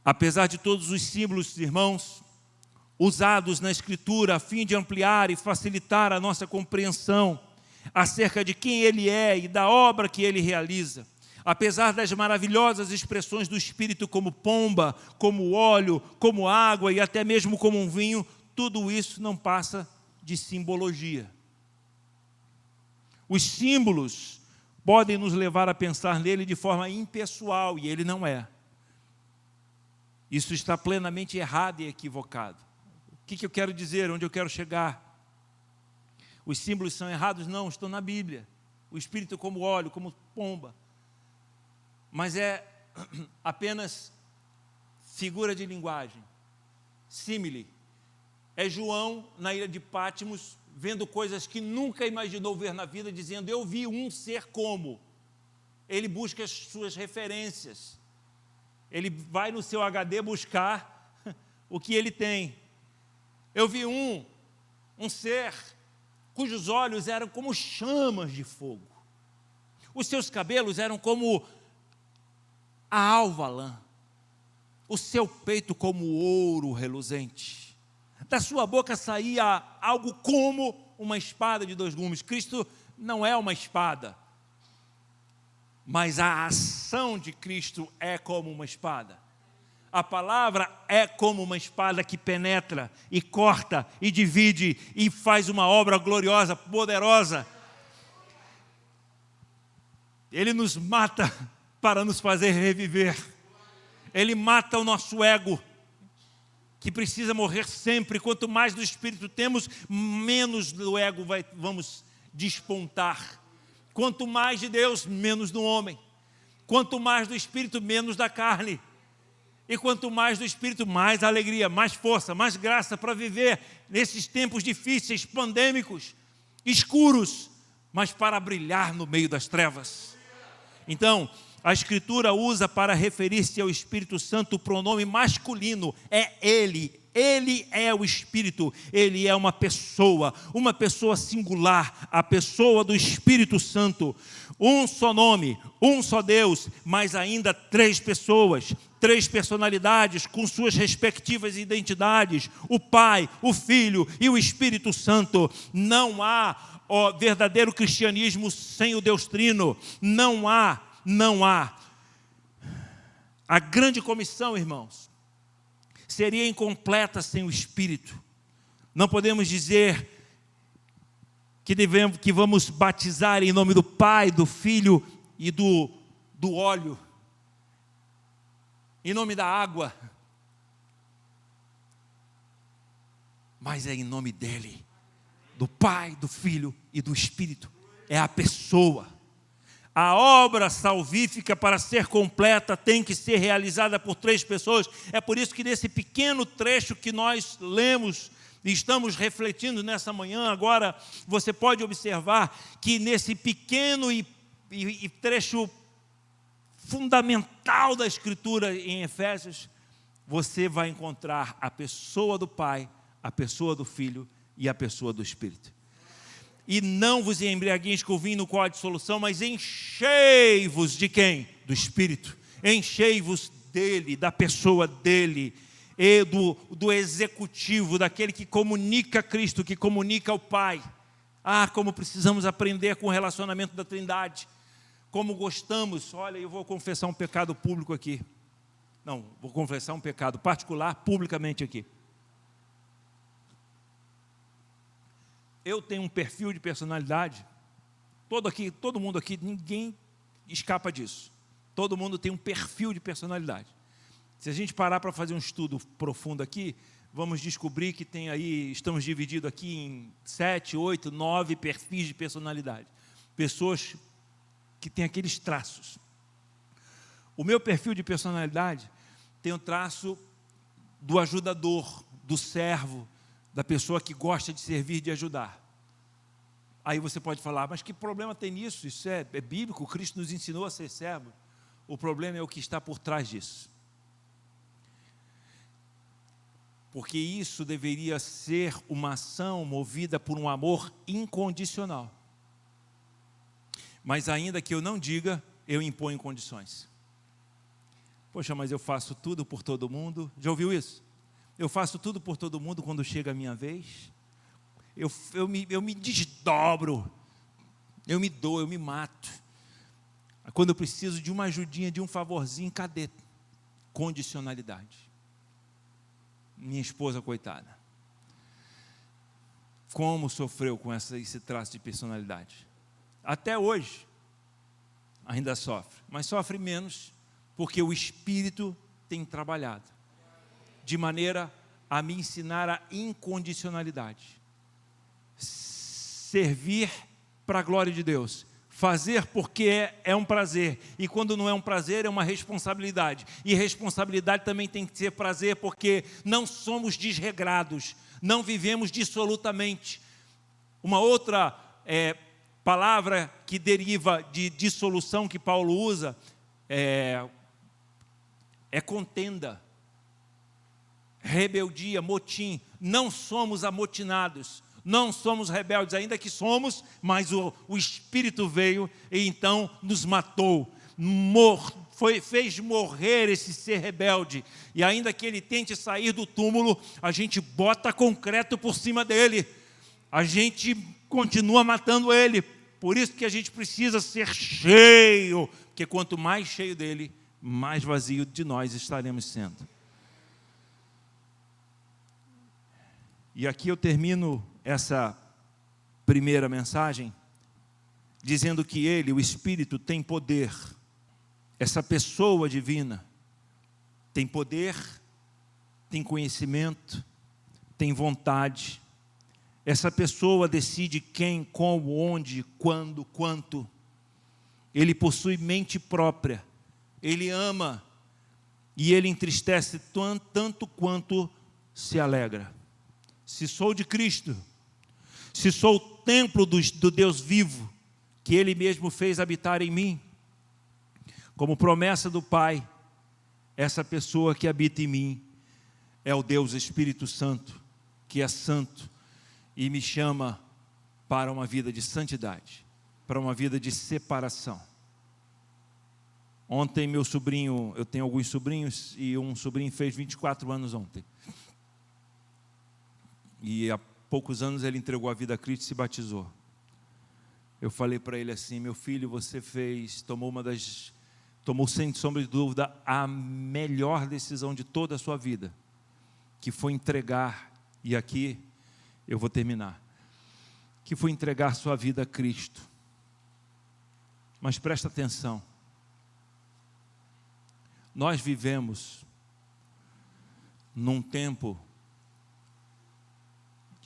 Apesar de todos os símbolos, irmãos, usados na Escritura a fim de ampliar e facilitar a nossa compreensão acerca de quem Ele é e da obra que Ele realiza, apesar das maravilhosas expressões do Espírito como pomba, como óleo, como água e até mesmo como um vinho, tudo isso não passa de simbologia. Os símbolos podem nos levar a pensar nele de forma impessoal, e ele não é. Isso está plenamente errado e equivocado. O que eu quero dizer? Onde eu quero chegar? Os símbolos são errados? Não, estão na Bíblia. O Espírito como óleo, como pomba. Mas é apenas figura de linguagem. Símile. É João, na ilha de Patmos, vendo coisas que nunca imaginou ver na vida, dizendo, eu vi um ser como. Ele busca as suas referências. Ele vai no seu HD buscar o que ele tem. Eu vi um ser cujos olhos eram como chamas de fogo. Os seus cabelos eram como a alva lã. O seu peito como ouro reluzente. Da sua boca saía algo como uma espada de dois gumes. Cristo não é uma espada, mas a ação de Cristo é como uma espada. A palavra é como uma espada que penetra e corta e divide e faz uma obra gloriosa, poderosa. Ele nos mata para nos fazer reviver. Ele mata o nosso ego, que precisa morrer sempre. Quanto mais do Espírito temos, menos do ego vamos despontar. Quanto mais de Deus, menos do homem. Quanto mais do Espírito, menos da carne. E quanto mais do Espírito, mais alegria, mais força, mais graça para viver nesses tempos difíceis, pandêmicos, escuros, mas para brilhar no meio das trevas. Então, a Escritura usa para referir-se ao Espírito Santo o pronome masculino, é Ele. Ele é o Espírito, Ele é uma pessoa singular, a pessoa do Espírito Santo. Um só nome, um só Deus, mas ainda três pessoas, três personalidades com suas respectivas identidades: o Pai, o Filho e o Espírito Santo. Não há verdadeiro cristianismo sem o Deus Trino, não há. A grande comissão, irmãos, seria incompleta sem o Espírito. Não podemos dizer que vamos batizar em nome do Pai, do Filho e do óleo, em nome da água, mas é em nome dele, do Pai, do Filho e do Espírito. É a pessoa. A obra salvífica, para ser completa, tem que ser realizada por três pessoas. É por isso que nesse pequeno trecho que nós lemos e estamos refletindo nessa manhã, agora você pode observar que nesse pequeno e trecho fundamental da Escritura em Efésios, você vai encontrar a pessoa do Pai, a pessoa do Filho e a pessoa do Espírito. E não vos embriagueis com o vinho, no qual há dissolução, mas enchei-vos de quem? Do Espírito. Enchei-vos dele, da pessoa dele, e do executivo, daquele que comunica Cristo, que comunica o Pai. Como precisamos aprender com o relacionamento da Trindade. Como gostamos. Olha, eu vou confessar um pecado público aqui. Não, vou confessar um pecado particular publicamente aqui. Eu tenho um perfil de personalidade, todo mundo aqui, ninguém escapa disso. Todo mundo tem um perfil de personalidade. Se a gente parar para fazer um estudo profundo aqui, vamos descobrir que tem aí, estamos divididos aqui em 7, 8, 9 perfis de personalidade. Pessoas que têm aqueles traços. O meu perfil de personalidade tem o traço do ajudador, do servo, da pessoa que gosta de servir e de ajudar. Aí você pode falar, mas que problema tem nisso? Isso é bíblico, Cristo nos ensinou a ser servo. O problema é o que está por trás disso. Porque isso deveria ser uma ação movida por um amor incondicional. Mas ainda que eu não diga, eu imponho condições. Poxa, mas eu faço tudo por todo mundo. Já ouviu isso? Eu faço tudo por todo mundo quando chega a minha vez. Eu me desdobro. Eu me dou, eu me mato. Quando eu preciso de uma ajudinha, de um favorzinho, cadê? Condicionalidade. Minha esposa, coitada. Como sofreu com esse traço de personalidade? Até hoje, ainda sofre. Mas sofre menos, porque o Espírito tem trabalhado de maneira a me ensinar a incondicionalidade. Servir para a glória de Deus. Fazer porque é um prazer. E quando não é um prazer, é uma responsabilidade. E responsabilidade também tem que ser prazer, porque não somos desregrados. Não vivemos dissolutamente. Uma outra palavra que deriva de dissolução que Paulo usa é contenda. rebeldia, motim. Não somos amotinados, não somos rebeldes, ainda que somos, mas o Espírito veio e então nos matou, fez morrer esse ser rebelde. E ainda que ele tente sair do túmulo, a gente bota concreto por cima dele, a gente continua matando ele. Por isso que a gente precisa ser cheio, porque quanto mais cheio dele, mais vazio de nós estaremos sendo. E aqui eu termino essa primeira mensagem dizendo que ele, o Espírito, tem poder. Essa pessoa divina tem poder, tem conhecimento, tem vontade. Essa pessoa decide quem, como, onde, quando, quanto. Ele possui mente própria. Ele ama e ele entristece tanto quanto se alegra. Se sou de Cristo, se sou o templo do Deus vivo, que Ele mesmo fez habitar em mim, como promessa do Pai, essa pessoa que habita em mim é o Deus Espírito Santo, que é santo e me chama para uma vida de santidade, para uma vida de separação. Ontem meu sobrinho, eu tenho alguns sobrinhos, e um sobrinho fez 24 anos ontem. E há poucos anos ele entregou a vida a Cristo e se batizou. Eu falei para ele assim: meu filho, você tomou sem sombra de dúvida a melhor decisão de toda a sua vida, que foi entregar, e aqui eu vou terminar, que foi entregar sua vida a Cristo. Mas presta atenção, nós vivemos num tempo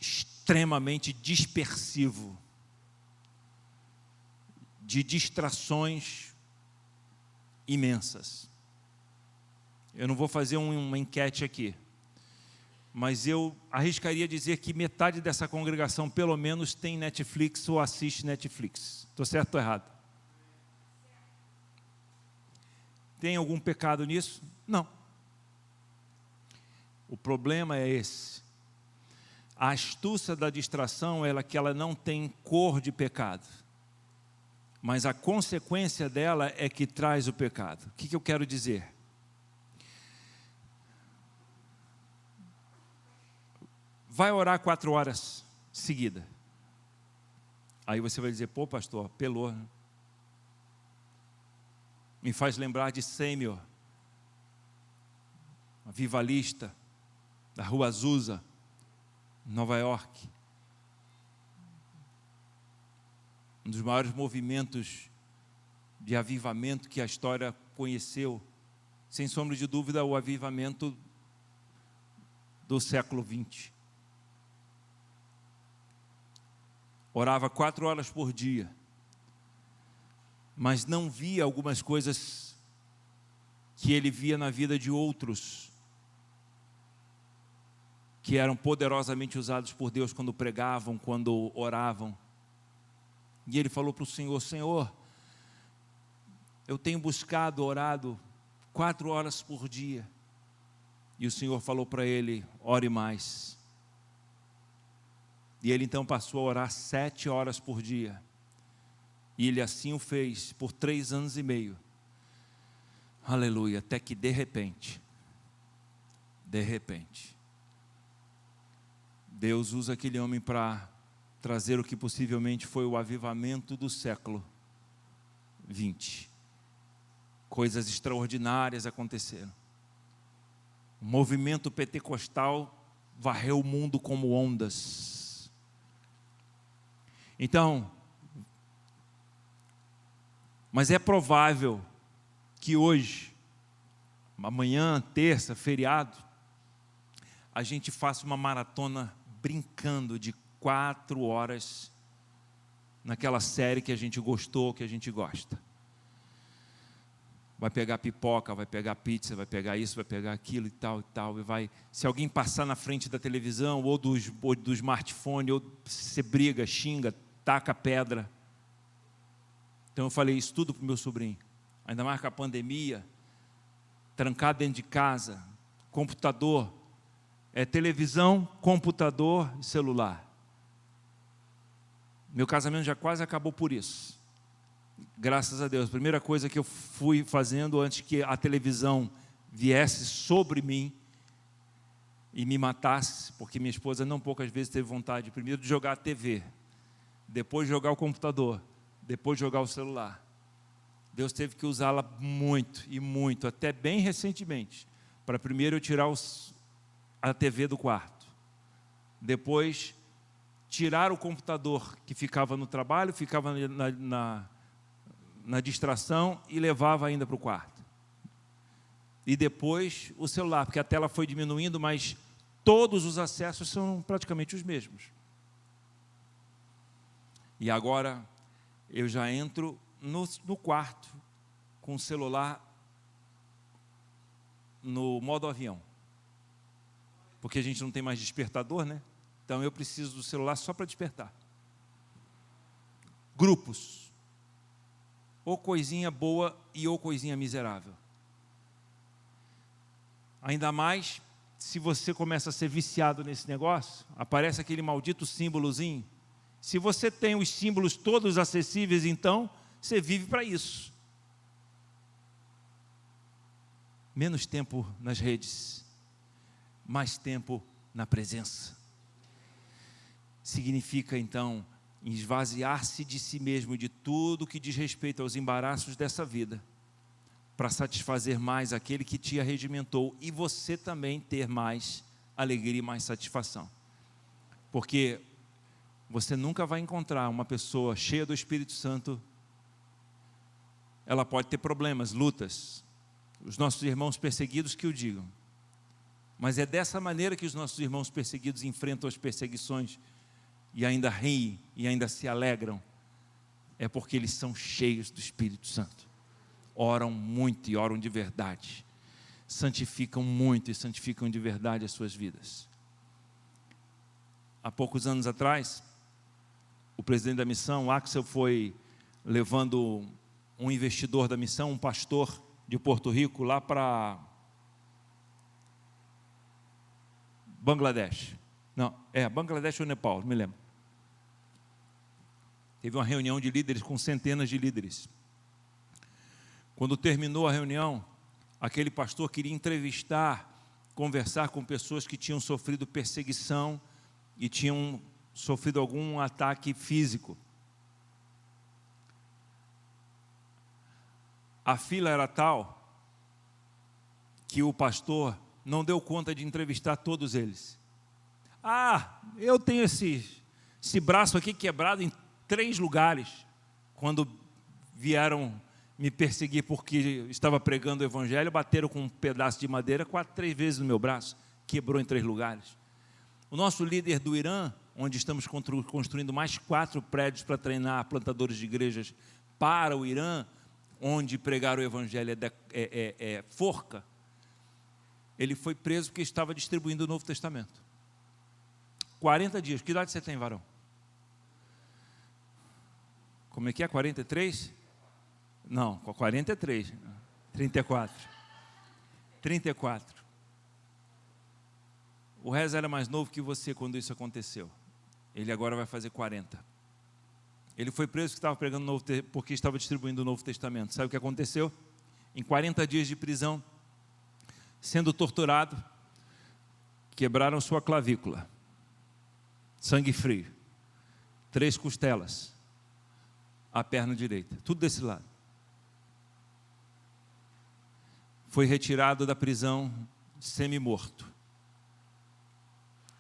extremamente dispersivo, de distrações imensas. Eu não vou fazer uma enquete aqui, mas eu arriscaria dizer que metade dessa congregação, pelo menos, tem Netflix ou assiste Netflix. Estou certo ou errado? Tem algum pecado nisso? Não. O problema é esse. A astúcia da distração é que ela não tem cor de pecado, mas a consequência dela é que traz o pecado. O que eu quero dizer? Vai orar 4 horas seguidas. Aí você vai dizer: pô, pastor, apelou, né? Me faz lembrar de Samuel, uma vivalista da Rua Azusa, Nova York. Um dos maiores movimentos de avivamento que a história conheceu, sem sombra de dúvida, o avivamento do século 20. Orava 4 horas por dia, mas não via algumas coisas que ele via na vida de outros, que eram poderosamente usados por Deus quando pregavam, quando oravam. E ele falou para o Senhor: Senhor, eu tenho buscado, orado 4 horas por dia. E o Senhor falou para ele: ore mais. E ele então passou a orar 7 horas por dia. E ele assim o fez por 3 anos e meio. Aleluia, até que de repente, Deus usa aquele homem para trazer o que possivelmente foi o avivamento do século 20. Coisas extraordinárias aconteceram. O movimento pentecostal varreu o mundo como ondas. Então, mas é provável que hoje, amanhã, terça, feriado, a gente faça uma maratona brincando de 4 horas naquela série que a gente gostou, que a gente gosta. Vai pegar pipoca, vai pegar pizza, vai pegar isso, vai pegar aquilo e tal, e vai. Se alguém passar na frente da televisão ou do smartphone, ou você briga, xinga, taca pedra. Então eu falei isso tudo para o meu sobrinho, ainda mais com a pandemia, trancado dentro de casa, computador, é televisão, computador e celular. Meu casamento já quase acabou por isso. Graças a Deus. A primeira coisa que eu fui fazendo antes que a televisão viesse sobre mim e me matasse, porque minha esposa não poucas vezes teve vontade, primeiro de jogar a TV, depois de jogar o computador, depois de jogar o celular. Deus teve que usá-la muito e muito, até bem recentemente, para primeiro eu tirar a TV do quarto, depois tirar o computador que ficava no trabalho, ficava na distração e levava ainda para o quarto. E depois o celular, porque a tela foi diminuindo, mas todos os acessos são praticamente os mesmos. E agora eu já entro no quarto com o celular no modo avião. Porque a gente não tem mais despertador, né? Então eu preciso do celular só para despertar. Grupos. Ou coisinha boa e ou coisinha miserável. Ainda mais se você começa a ser viciado nesse negócio, aparece aquele maldito símbolozinho. Se você tem os símbolos todos acessíveis, então você vive para isso. Menos tempo nas redes, mais tempo na presença. Significa então esvaziar-se de si mesmo, de tudo que diz respeito aos embaraços dessa vida, para satisfazer mais aquele que te arregimentou e você também ter mais alegria e mais satisfação. Porque você nunca vai encontrar uma pessoa cheia do Espírito Santo. Ela pode ter problemas, lutas, os nossos irmãos perseguidos que o digam, mas é dessa maneira que os nossos irmãos perseguidos enfrentam as perseguições e ainda riem e ainda se alegram, é porque eles são cheios do Espírito Santo, oram muito e oram de verdade, santificam muito e santificam de verdade as suas vidas. Há poucos anos atrás, o presidente da missão, Axel, foi levando um investidor da missão, um pastor de Porto Rico, lá para Bangladesh. Não, Bangladesh ou Nepal, não me lembro. Teve uma reunião de líderes com centenas de líderes. Quando terminou a reunião, aquele pastor queria entrevistar, conversar com pessoas que tinham sofrido perseguição e tinham sofrido algum ataque físico. A fila era tal que o pastor não deu conta de entrevistar todos eles. Eu tenho esse braço aqui quebrado em 3 lugares, quando vieram me perseguir porque estava pregando o evangelho, bateram com um pedaço de madeira 3 vezes no meu braço, quebrou em 3 lugares. O nosso líder do Irã, onde estamos construindo mais 4 prédios para treinar plantadores de igrejas para o Irã, onde pregar o evangelho é forca, ele foi preso porque estava distribuindo o Novo Testamento. 40 dias. Que idade você tem, varão? Como é que é? 43? Não, 43. 34. 34. O Reza era mais novo que você quando isso aconteceu. Ele agora vai fazer 40. Ele foi preso porque estava pregando porque estava distribuindo o Novo Testamento. Sabe o que aconteceu? Em 40 dias de prisão, sendo torturado, quebraram sua clavícula, sangue frio, 3 costelas, a perna direita, tudo desse lado. Foi retirado da prisão semi-morto.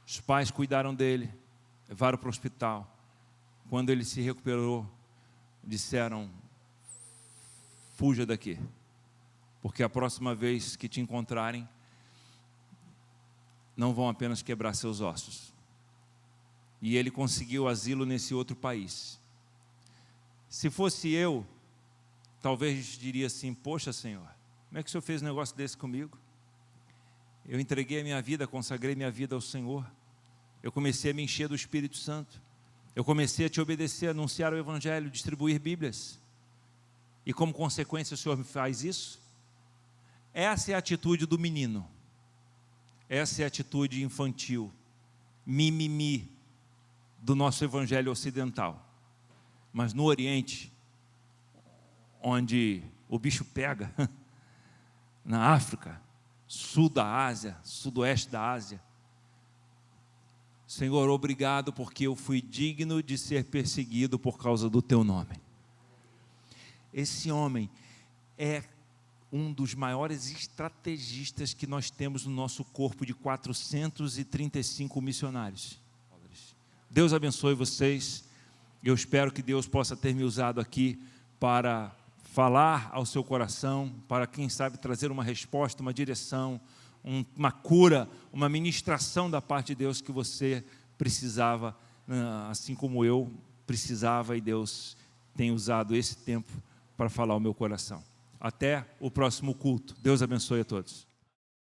Os pais cuidaram dele, levaram para o hospital. Quando ele se recuperou, disseram: fuja daqui, porque a próxima vez que te encontrarem, não vão apenas quebrar seus ossos. E ele conseguiu asilo nesse outro país. Se fosse eu, talvez diria assim: poxa, Senhor, como é que o Senhor fez um negócio desse comigo? Eu entreguei a minha vida, consagrei minha vida ao Senhor. Eu comecei a me encher do Espírito Santo. Eu comecei a te obedecer, a anunciar o Evangelho, distribuir Bíblias. E como consequência o Senhor me faz isso? Essa é a atitude do menino. Essa é a atitude infantil, mimimi, do nosso evangelho ocidental. Mas no Oriente, onde o bicho pega, na África, sul da Ásia, sudoeste da Ásia, Senhor, obrigado porque eu fui digno de ser perseguido por causa do teu nome. Esse homem é um dos maiores estrategistas que nós temos no nosso corpo de 435 missionários. Deus abençoe vocês. Eu espero que Deus possa ter me usado aqui para falar ao seu coração, para quem sabe trazer uma resposta, uma direção, uma cura, uma ministração da parte de Deus que você precisava, assim como eu precisava, e Deus tem usado esse tempo para falar ao meu coração. Até o próximo culto. Deus abençoe a todos.